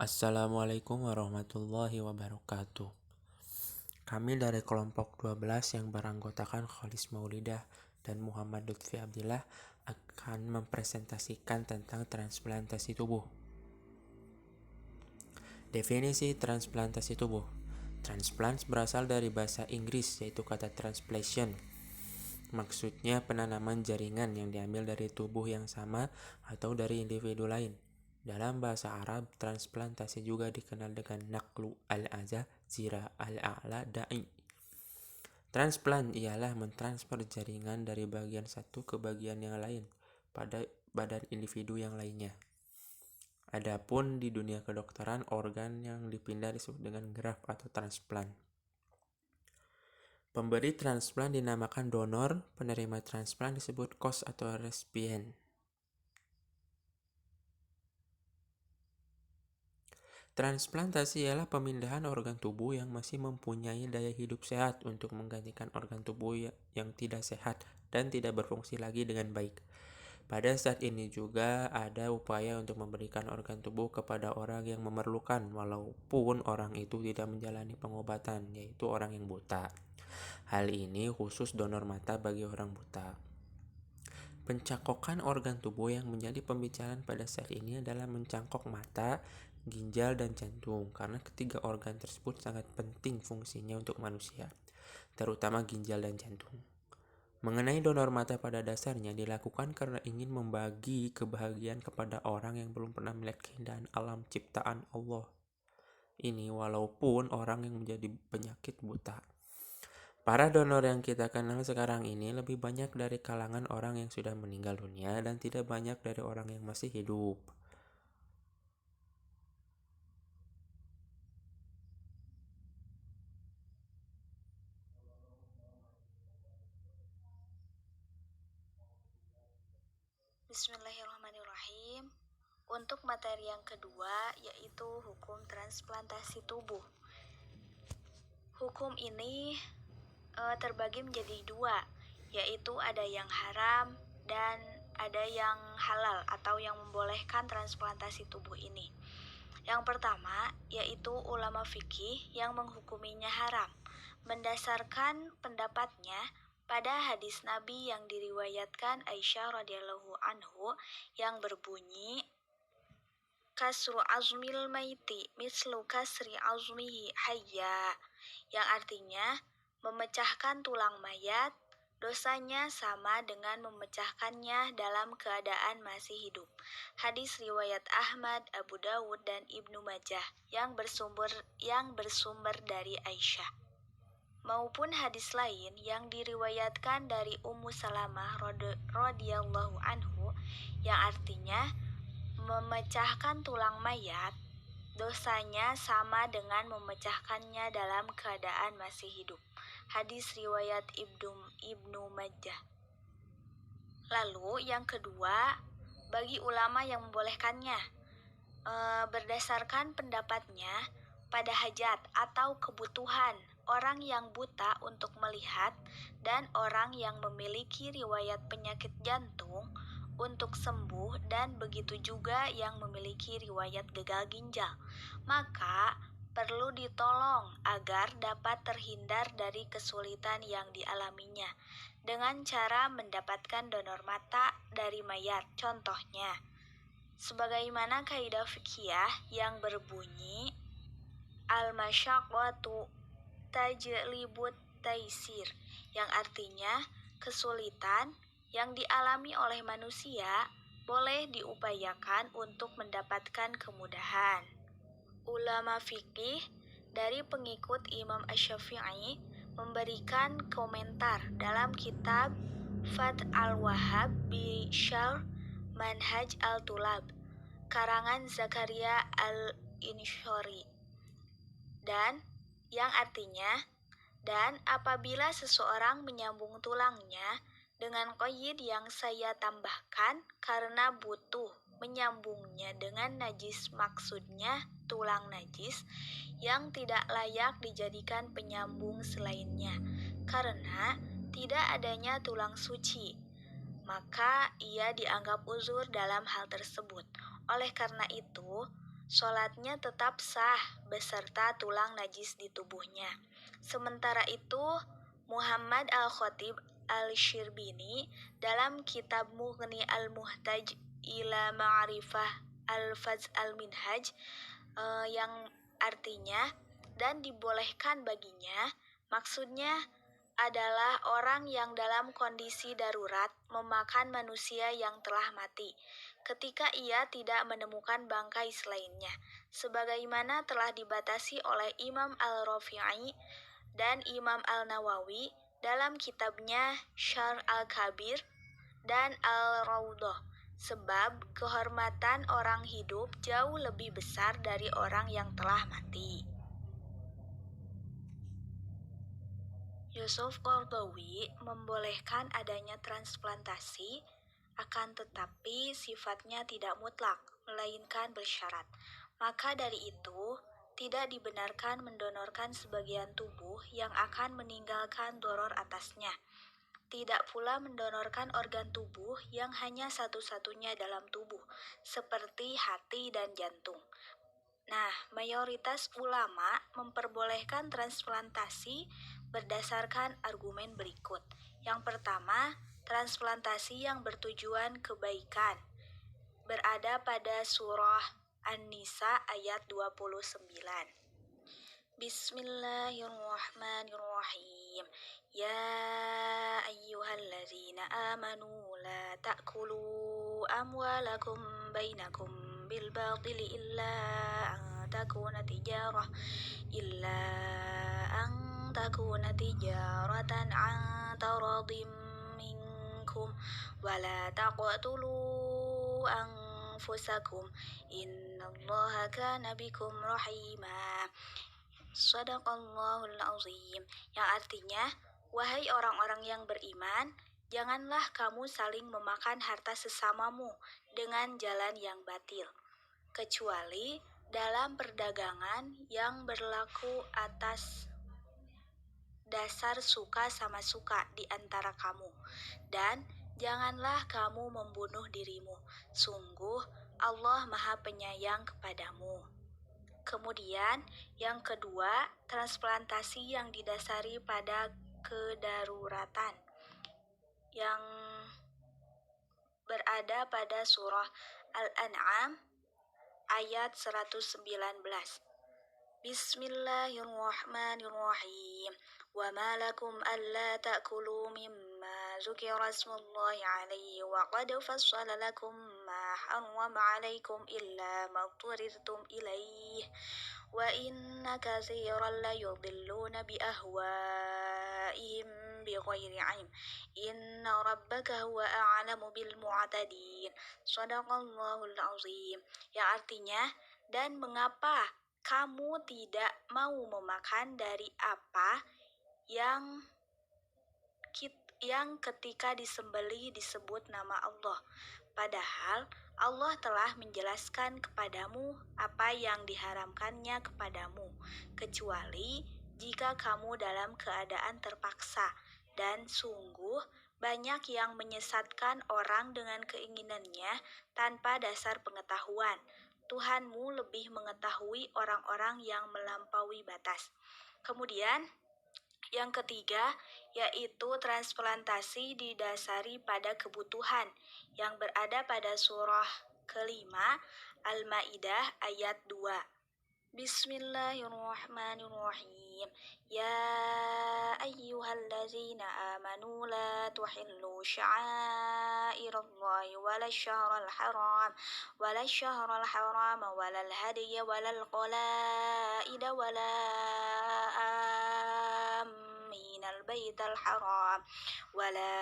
Assalamualaikum warahmatullahi wabarakatuh. Kami dari kelompok 12 yang beranggotakan Khalis Maulidah dan Muhammad Lutfi Abdillah akan mempresentasikan tentang transplantasi tubuh. Definisi transplantasi tubuh. Transplant berasal dari bahasa Inggris yaitu kata transplantation. Maksudnya penanaman jaringan yang diambil dari tubuh yang sama atau dari individu lain. Dalam bahasa Arab, transplantasi juga dikenal dengan naqlu al-aza, zira al-a'la da'i. Transplant ialah mentransfer jaringan dari bagian satu ke bagian yang lain pada badan individu yang lainnya. Adapun di dunia kedokteran, organ yang dipindah disebut dengan graft atau transplant. Pemberi transplant dinamakan donor, penerima transplant disebut host atau resipien. Transplantasi ialah pemindahan organ tubuh yang masih mempunyai daya hidup sehat untuk menggantikan organ tubuh yang tidak sehat dan tidak berfungsi lagi dengan baik. Pada saat ini juga ada upaya untuk memberikan organ tubuh kepada orang yang memerlukan walaupun orang itu tidak menjalani pengobatan, yaitu orang yang buta. Hal ini khusus donor mata bagi orang buta. Pencangkokan organ tubuh yang menjadi pembicaraan pada saat ini adalah mencangkok mata, ginjal, dan jantung karena ketiga organ tersebut sangat penting fungsinya untuk manusia, terutama ginjal dan jantung. Mengenai donor mata pada dasarnya dilakukan karena ingin membagi kebahagiaan kepada orang yang belum pernah melihat keindahan alam ciptaan Allah ini walaupun orang yang menjadi penyakit buta. Para donor yang kita kenal sekarang ini lebih banyak dari kalangan orang yang sudah meninggal dunia dan tidak banyak dari orang yang masih hidup. Bismillahirrahmanirrahim. Untuk materi yang kedua yaitu hukum transplantasi tubuh. Hukum ini terbagi menjadi dua, yaitu ada yang haram dan ada yang halal atau yang membolehkan transplantasi tubuh ini. Yang pertama yaitu ulama fikih yang menghukuminya haram, mendasarkan pendapatnya pada hadis Nabi yang diriwayatkan Aisyah radhiyallahu anhu yang berbunyi kasru azmil maiti mislu kasri azmihi hayya, yang artinya memecahkan tulang mayat dosanya sama dengan memecahkannya dalam keadaan masih hidup. Hadis riwayat Ahmad, Abu Dawud, dan Ibnu Majah yang bersumber dari Aisyah. Maupun hadis lain yang diriwayatkan dari Ummu Salamah radhiyallahu anhu yang artinya memecahkan tulang mayat dosanya sama dengan memecahkannya dalam keadaan masih hidup. Hadis riwayat Ibnu Majah. Lalu yang kedua, bagi ulama yang membolehkannya, berdasarkan pendapatnya pada hajat atau kebutuhan orang yang buta untuk melihat dan orang yang memiliki riwayat penyakit jantung untuk sembuh dan begitu juga yang memiliki riwayat gagal ginjal, maka perlu ditolong agar dapat terhindar dari kesulitan yang dialaminya dengan cara mendapatkan donor mata dari mayat. Contohnya, sebagaimana kaidah fikih yang berbunyi al-masyaqqatu tajlibut taisir, yang artinya kesulitan yang dialami oleh manusia boleh diupayakan untuk mendapatkan kemudahan. Ulama fikih dari pengikut Imam Asy-Syafi'i memberikan komentar dalam kitab Fath al-Wahhab bi Syarh Manhaj al-Tulab karangan Zakaria al-Inshori, dan yang artinya, dan apabila seseorang menyambung tulangnya dengan qaid yang saya tambahkan karena butuh menyambungnya dengan najis, maksudnya tulang najis yang tidak layak dijadikan penyambung selainnya karena tidak adanya tulang suci, maka ia dianggap uzur dalam hal tersebut. Oleh karena itu, sholatnya tetap sah beserta tulang najis di tubuhnya. Sementara itu, Muhammad Al-Khatib Al-Syirbini dalam kitab Mughni Al-Muhtaj ila Ma'rifah Al-Faz Al-Minhaj yang artinya dan dibolehkan baginya, maksudnya adalah orang yang dalam kondisi darurat memakan manusia yang telah mati ketika ia tidak menemukan bangkai selainnya, sebagaimana telah dibatasi oleh Imam Al-Rafi'i dan Imam Al-Nawawi dalam kitabnya Syarh Al-Kabir dan Al-Raudhah, sebab kehormatan orang hidup jauh lebih besar dari orang yang telah mati. Yusuf Qaradawi membolehkan adanya transplantasi, akan tetapi sifatnya tidak mutlak, melainkan bersyarat. Maka dari itu, tidak dibenarkan mendonorkan sebagian tubuh yang akan meninggalkan doror atasnya. Tidak pula mendonorkan organ tubuh yang hanya satu-satunya dalam tubuh, seperti hati dan jantung. Nah, mayoritas ulama memperbolehkan transplantasi berdasarkan argumen berikut. Yang pertama, transplantasi yang bertujuan kebaikan berada pada surah An-Nisa ayat 29. Bismillahirrahmanirrahim. Ya ayyuhallazina amanu la ta'kulu amwalakum bainakum bil batili illa an takuna tijaratan an taradim minkum wala taqtulu anfusakum innallaha kana bikum rahima. Shadaqallahul azim. Yang artinya, wahai orang-orang yang beriman, janganlah kamu saling memakan harta sesamamu dengan jalan yang batil, kecuali dalam perdagangan yang berlaku atas dasar suka sama suka di antara kamu. Dan janganlah kamu membunuh dirimu. Sungguh Allah Maha Penyayang kepadamu. Kemudian yang kedua, transplantasi yang didasari pada kedaruratan yang berada pada surah Al-An'am ayat 119. Bismillahirrahmanirrahim. Wa ma lakum alla ta'kulu mimma zukira ismullahi alaihi wa qad fassala lakum ma harrama alaikum illa ma turirtum ilaih wa inna katsiran la yudilluna bi ahwaihim bighairi ilm inna rabbaka huwa a'lamu bil mu'tadin. Shadaqallahul azim. Yang artinya, dan mengapa kamu tidak mau memakan dari apa yang ketika disembelih disebut nama Allah, padahal Allah telah menjelaskan kepadamu apa yang diharamkannya kepadamu, kecuali jika kamu dalam keadaan terpaksa. Dan sungguh banyak yang menyesatkan orang dengan keinginannya tanpa dasar pengetahuan. Tuhanmu lebih mengetahui orang-orang yang melampaui batas. Kemudian yang ketiga, yaitu transplantasi didasari pada kebutuhan yang berada pada surah kelima Al-Maidah ayat 2. Bismillahirrahmanirrahim. Ya ayyuhallazina amanu la tuhillu sya'airallahi wala syahral haram wala hadiya wala qalaida wala aminal baital haram wala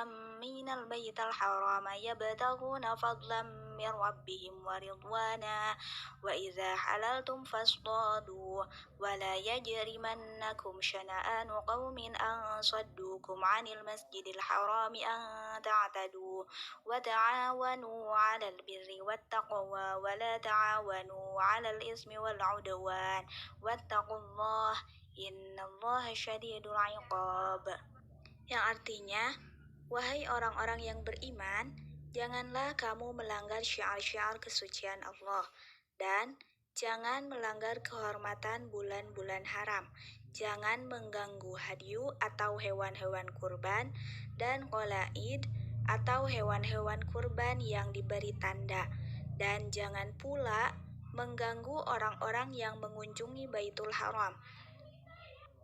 aminal baital haram yabtaghuna fadlan min rabbihim wa ridwana wa idza halaltum fasdadu wa la yajrimannakum shana'anu qaumin an saddukum 'anil masjidil harami an ta'tadu wa ta'awanu 'alal birri wat taqwa wa la ta'awanu 'alal ismi wal 'udwan wattaqullaha innallaha syadidul 'iqab. Yang artinya, wahai orang-orang yang beriman, Janganlah kamu melanggar syiar-syiar kesucian Allah, dan jangan melanggar kehormatan bulan-bulan haram. Jangan mengganggu hadyu atau hewan-hewan kurban dan qalaid atau hewan-hewan kurban yang diberi tanda. Dan jangan pula mengganggu orang-orang yang mengunjungi Baitul Haram.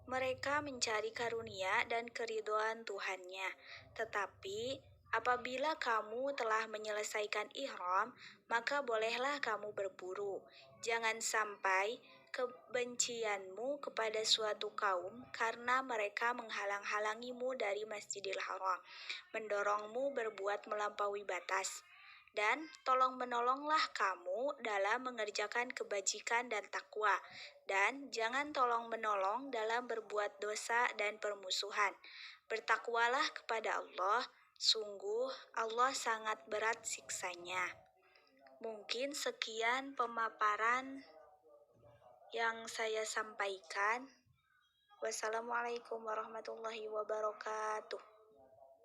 Mereka mencari karunia dan keriduan Tuhannya. Tetapi apabila kamu telah menyelesaikan ihram, maka bolehlah kamu berburu. Jangan sampai kebencianmu kepada suatu kaum karena mereka menghalang-halangimu dari Masjidil Haram, mendorongmu berbuat melampaui batas. Dan tolong-menolonglah kamu dalam mengerjakan kebajikan dan takwa, dan jangan tolong-menolong dalam berbuat dosa dan permusuhan. Bertakwalah kepada Allah, sungguh Allah sangat berat siksanya. Mungkin sekian pemaparan yang saya sampaikan. Wassalamualaikum warahmatullahi wabarakatuh.